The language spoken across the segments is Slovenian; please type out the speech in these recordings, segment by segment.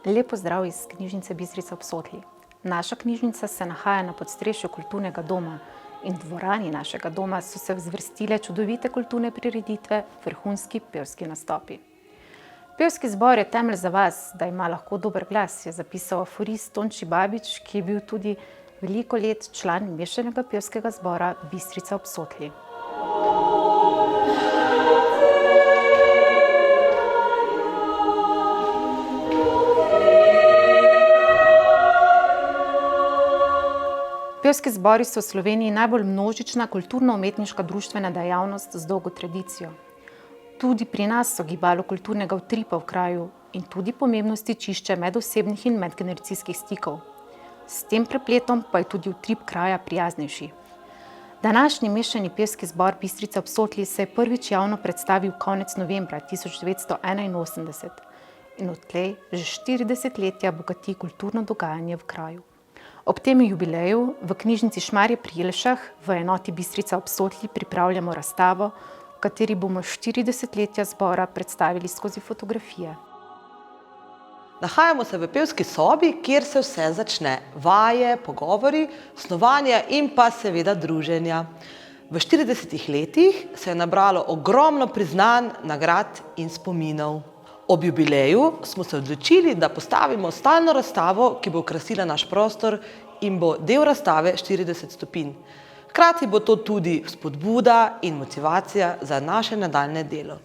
Lep pozdrav iz knjižnice Bistrica ob Sotli. Naša knjižnica se nahaja na podstrešju kulturnega doma in v dvorani našega doma so se zvrstile čudovite kulturne prireditve, vrhunski pevski nastopi. Pevski zbor je temelj za vas, da ima lahko dober glas, je zapisal aforist Tonči Babič, ki je bil tudi veliko let član mešanega pevskega zbora Bistrica ob Sotli. Pevski zbori so v Sloveniji najbolj množična kulturno-umetniška društvena dejavnost z dolgo tradicijo. Tudi pri nas so gibalo kulturnega utripa v kraju in tudi pomembno stičišče medosebnih in medgeneracijskih stikov. S tem prepletom pa je tudi utrip kraja prijaznejši. Današnji mešani pevski zbor Bistrica ob Sotli se je prvič javno predstavil konec novembra 1981 in odtlej že 40 letja bogati kulturno dogajanje v kraju. Ob tem jubileju v knjižnici Šmarje pri Jelšah v enoti Bistrica ob Sotli pripravljamo razstavo, v kateri bomo 40-letja zbora predstavili skozi fotografije. Nahajamo se v pevski sobi, kjer se vse začne. Vaje, pogovori, snovanja in pa seveda druženja. V 40 letih se je nabralo ogromno priznanj, nagrad in spominov. Ob jubileju smo se odločili, da postavimo stalno razstavo, ki bo okrasila naš prostor in bo del razstave 40 stopinj. Hkrati bo to tudi spodbuda in motivacija za naše nadaljnje delo.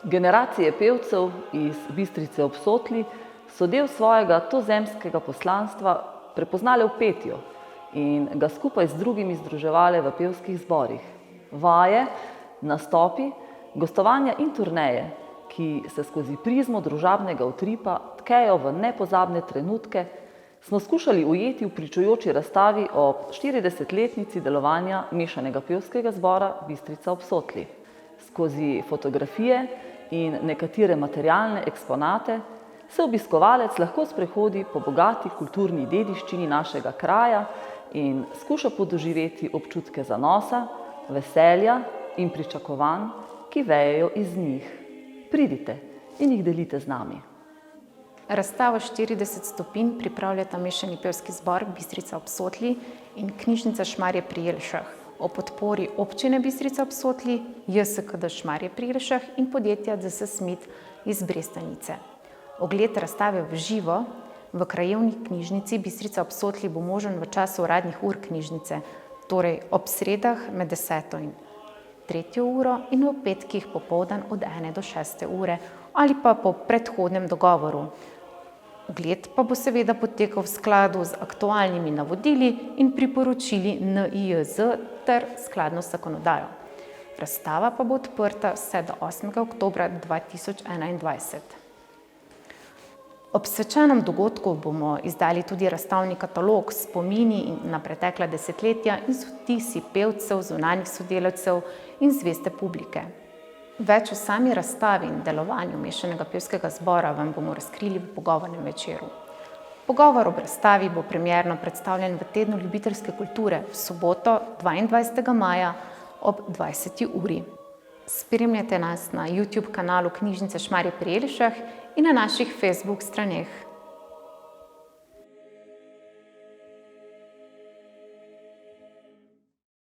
Generacije pevcev iz Bistrice ob Sotli so del svojega tozemskega poslanstva prepoznale v petju in ga skupaj z drugimi združevale v pevskih zborih. Vaje, nastopi, gostovanja in turneje, ki se skozi prizmo družabnega utripa tkejo v nepozabne trenutke, smo skušali ujeti v pričujoči razstavi ob 40-letnici delovanja mešanega pevskega zbora Bistrica ob Sotli. Skozi fotografije in nekatere materialne eksponate se obiskovalec lahko sprehodi po bogati kulturni dediščini našega kraja in skuša podoživeti občutke zanosa, veselja in pričakovanj, ki vejejo iz njih. Pridite in jih delite z nami. Razstavo 40 stopinj pripravljata mešani pevski zbor Bistrica ob Sotli in knjižnica Šmarje pri Jelšah o podpori občine Bistrica ob Sotli, JSKD Šmarje pri Jelšah in podjetja DS Smit iz Brestanice. Ogled razstave v živo v krajevni knjižnici Bistrica ob Sotli bo možen v času uradnih ur knjižnice, torej ob sredah med 10. in 3. uro in v petkih popoldan od 1. do 6. ure ali pa po predhodnem dogovoru. Ogled pa bo seveda potekal v skladu z aktualnimi navodili in priporočili NIJZ ter skladno s zakonodajo. Razstava pa bo odprta vse do 8. oktobra 2021. Ob svečanem dogodku bomo izdali tudi razstavni katalog s spomini na pretekla desetletja in z vtisi pevcev, zunanjih sodelavcev in zveste publike. Več o sami razstavi in delovanju mešanega pevskega zbora vam bomo razkrili v pogovornem večeru. Pogovor ob razstavi bo premierno predstavljen v Tednu ljubiteljske kulture v soboto 22. maja ob 20. uri. Spremljajte nas na YouTube kanalu knjižnice Šmarje pri Jelšah in na naših Facebook straneh.